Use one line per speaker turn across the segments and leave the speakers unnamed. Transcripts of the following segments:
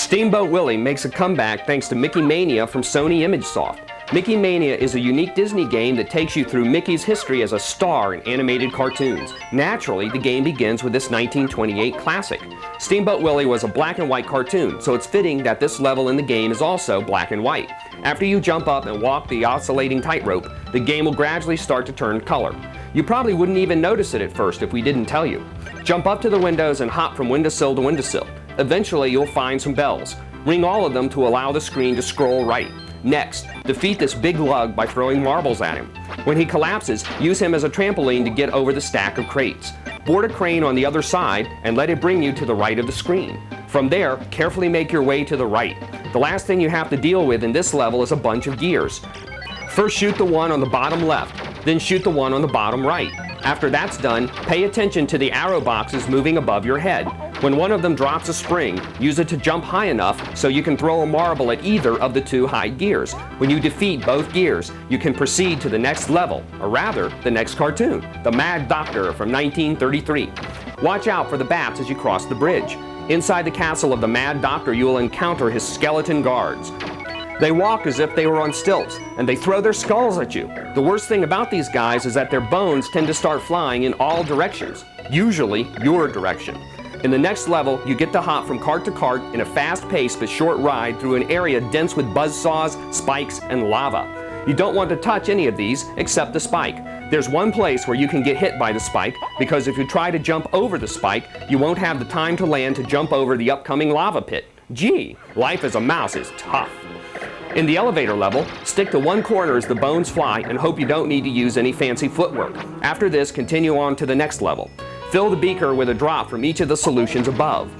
Steamboat Willie makes a comeback thanks to Mickey Mania from Sony ImageSoft. Mickey Mania is a unique Disney game that takes you through Mickey's history as a star in animated cartoons. Naturally, the game begins with this 1928 classic. Steamboat Willie was a black and white cartoon, so it's fitting that this level in the game is also black and white. After you jump up and walk the oscillating tightrope, the game will gradually start to turn color. You probably wouldn't even notice it at first if we didn't tell you. Jump up to the windows and hop from windowsill to windowsill. Eventually, you'll find some bells. Ring all of them to allow the screen to scroll right. Next, defeat this big lug by throwing marbles at him. When he collapses, use him as a trampoline to get over the stack of crates. Board a crane on the other side and let it bring you to the right of the screen. From there, carefully make your way to the right. The last thing you have to deal with in this level is a bunch of gears. First shoot the one on the bottom left, then shoot the one on the bottom right. After that's done, pay attention to the arrow boxes moving above your head. When one of them drops a spring, use it to jump high enough so you can throw a marble at either of the two high gears. When you defeat both gears, you can proceed to the next level, or rather, the next cartoon, The Mad Doctor from 1933. Watch out for the bats as you cross the bridge. Inside the castle of the Mad Doctor, you will encounter his skeleton guards. They walk as if they were on stilts, and they throw their skulls at you. The worst thing about these guys is that their bones tend to start flying in all directions, usually your direction. In the next level, you get to hop from cart to cart in a fast-paced but short ride through an area dense with buzzsaws, spikes, and lava. You don't want to touch any of these except the spike. There's one place where you can get hit by the spike, because if you try to jump over the spike, you won't have the time to land to jump over the upcoming lava pit. Gee, life as a mouse is tough. In the elevator level, stick to one corner as the bones fly and hope you don't need to use any fancy footwork. After this, continue on to the next level. Fill the beaker with a drop from each of the solutions above.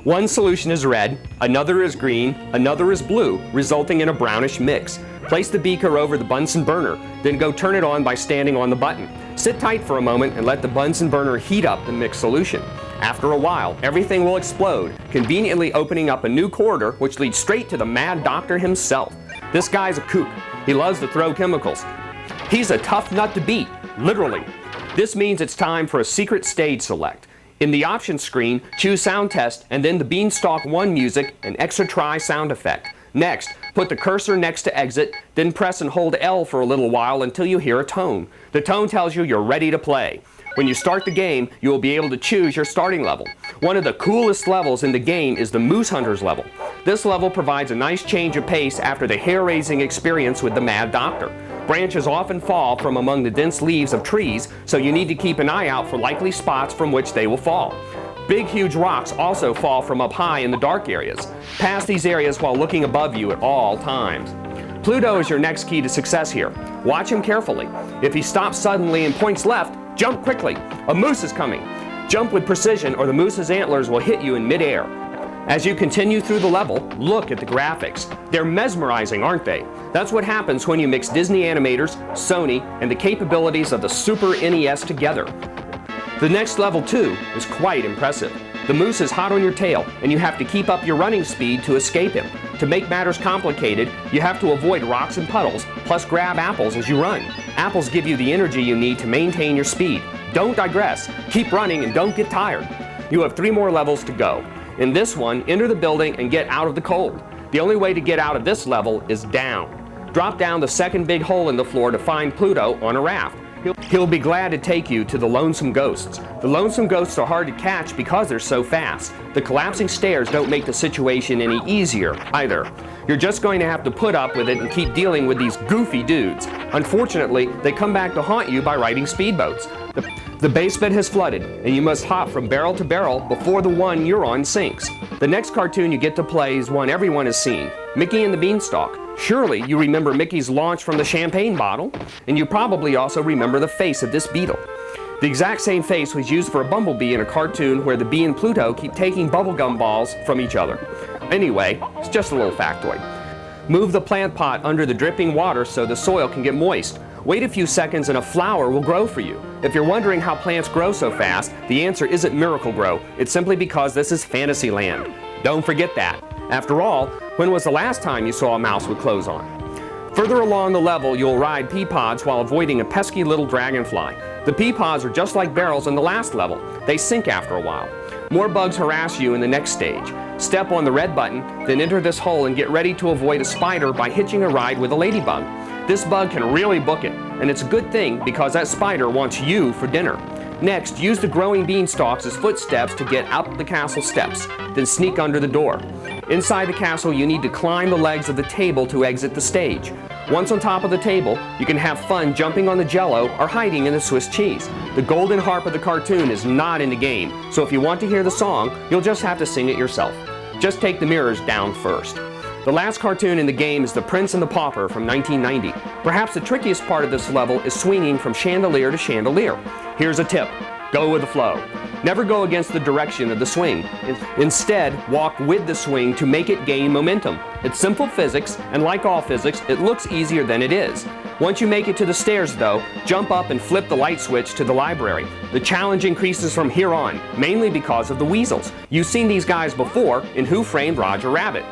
One solution is red, another is green, another is blue, resulting in a brownish mix. Place the beaker over the Bunsen burner, then go turn it on by standing on the button. Sit tight for a moment and let the Bunsen burner heat up the mixed solution. After a while, everything will explode, conveniently opening up a new corridor which leads straight to the Mad Doctor himself. This guy's a kook. He loves to throw chemicals. He's a tough nut to beat, literally. This means it's time for a secret stage select. In the options screen, choose Sound Test and then the Beanstalk 1 music and Extra Try sound effect. Next, put the cursor next to exit, then press and hold L for a little while until you hear a tone. The tone tells you you're ready to play. When you start the game, you will be able to choose your starting level. One of the coolest levels in the game is the Moose Hunters level. This level provides a nice change of pace after the hair-raising experience with the Mad Doctor. Branches often fall from among the dense leaves of trees, so you need to keep an eye out for likely spots from which they will fall. Big, huge rocks also fall from up high in the dark areas. Pass these areas while looking above you at all times. Pluto is your next key to success here. Watch him carefully. If he stops suddenly and points left, jump quickly. A moose is coming. Jump with precision or the moose's antlers will hit you in midair. As you continue through the level, look at the graphics. They're mesmerizing, aren't they? That's what happens when you mix Disney animators, Sony, and the capabilities of the Super NES together. The next level, too, is quite impressive. The moose is hot on your tail, and you have to keep up your running speed to escape him. To make matters complicated, you have to avoid rocks and puddles, plus grab apples as you run. Apples give you the energy you need to maintain your speed. Don't digress. Keep running and don't get tired. You have 3 more levels to go. In this one, enter the building and get out of the cold. The only way to get out of this level is down. Drop down the second big hole in the floor to find Pluto on a raft. He'll be glad to take you to the Lonesome Ghosts. The Lonesome Ghosts are hard to catch because they're so fast. The collapsing stairs don't make the situation any easier either. You're just going to have to put up with it and keep dealing with these goofy dudes. Unfortunately, they come back to haunt you by riding speedboats. The basement has flooded, and you must hop from barrel to barrel before the one you're on sinks. The next cartoon you get to play is one everyone has seen, Mickey and the Beanstalk. Surely you remember Mickey's launch from the champagne bottle, and you probably also remember the face of this beetle. The exact same face was used for a bumblebee in a cartoon where the bee and Pluto keep taking bubblegum balls from each other. Anyway, it's just a little factoid. Move the plant pot under the dripping water so the soil can get moist. Wait a few seconds and a flower will grow for you. If you're wondering how plants grow so fast, the answer isn't Miracle-Gro. It's simply because this is Fantasyland. Don't forget that. After all, when was the last time you saw a mouse with clothes on? Further along the level, you'll ride pea pods while avoiding a pesky little dragonfly. The pea pods are just like barrels in the last level. They sink after a while. More bugs harass you in the next stage. Step on the red button, then enter this hole and get ready to avoid a spider by hitching a ride with a ladybug. This bug can really book it, and it's a good thing because that spider wants you for dinner. Next, use the growing beanstalks as footsteps to get up the castle steps, then sneak under the door. Inside the castle, you need to climb the legs of the table to exit the stage. Once on top of the table, you can have fun jumping on the jello or hiding in the Swiss cheese. The golden harp of the cartoon is not in the game, so if you want to hear the song, you'll just have to sing it yourself. Just take the mirrors down first. The last cartoon in the game is The Prince and the Pauper from 1990. Perhaps the trickiest part of this level is swinging from chandelier to chandelier. Here's a tip: go with the flow. Never go against the direction of the swing. Instead, walk with the swing to make it gain momentum. It's simple physics, and like all physics, it looks easier than it is. Once you make it to the stairs, though, jump up and flip the light switch to the library. The challenge increases from here on, mainly because of the weasels. You've seen these guys before in Who Framed Roger Rabbit.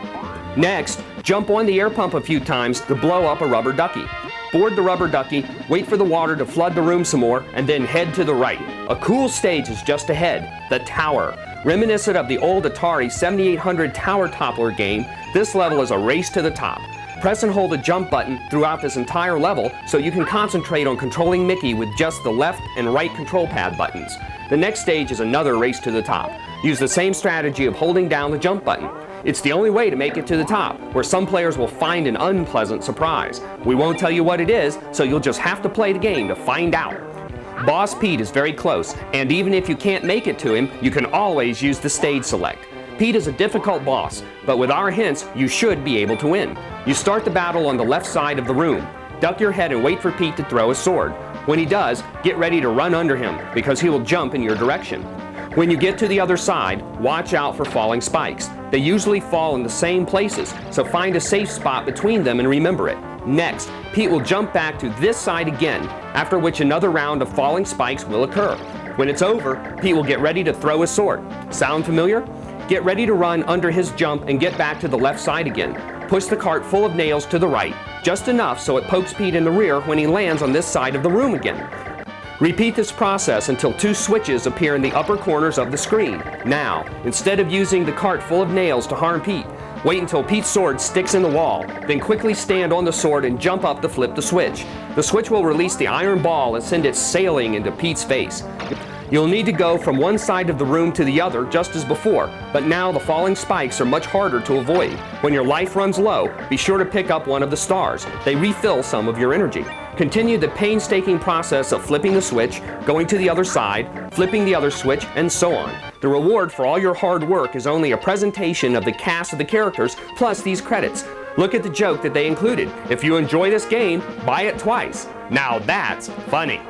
Next, jump on the air pump a few times to blow up a rubber ducky. Board the rubber ducky, wait for the water to flood the room some more, and then head to the right. A cool stage is just ahead, the tower. Reminiscent of the old Atari 7800 tower toppler game, this level is a race to the top. Press and hold the jump button throughout this entire level so you can concentrate on controlling Mickey with just the left and right control pad buttons. The next stage is another race to the top. Use the same strategy of holding down the jump button. It's the only way to make it to the top, where some players will find an unpleasant surprise. We won't tell you what it is, so you'll just have to play the game to find out. Boss Pete is very close, and even if you can't make it to him, you can always use the stage select. Pete is a difficult boss, but with our hints, you should be able to win. You start the battle on the left side of the room. Duck your head and wait for Pete to throw a sword. When he does, get ready to run under him, because he will jump in your direction. When you get to the other side, watch out for falling spikes. They usually fall in the same places, so find a safe spot between them and remember it. Next, Pete will jump back to this side again, after which another round of falling spikes will occur. When it's over, Pete will get ready to throw his sword. Sound familiar? Get ready to run under his jump and get back to the left side again. Push the cart full of nails to the right, just enough so it pokes Pete in the rear when he lands on this side of the room again. Repeat this process until two switches appear in the upper corners of the screen. Now, instead of using the cart full of nails to harm Pete, wait until Pete's sword sticks in the wall, then quickly stand on the sword and jump up to flip the switch. The switch will release the iron ball and send it sailing into Pete's face. You'll need to go from one side of the room to the other just as before, but now the falling spikes are much harder to avoid. When your life runs low, be sure to pick up one of the stars. They refill some of your energy. Continue the painstaking process of flipping the switch, going to the other side, flipping the other switch, and so on. The reward for all your hard work is only a presentation of the cast of the characters plus these credits. Look at the joke that they included. If you enjoy this game, buy it twice. Now that's funny.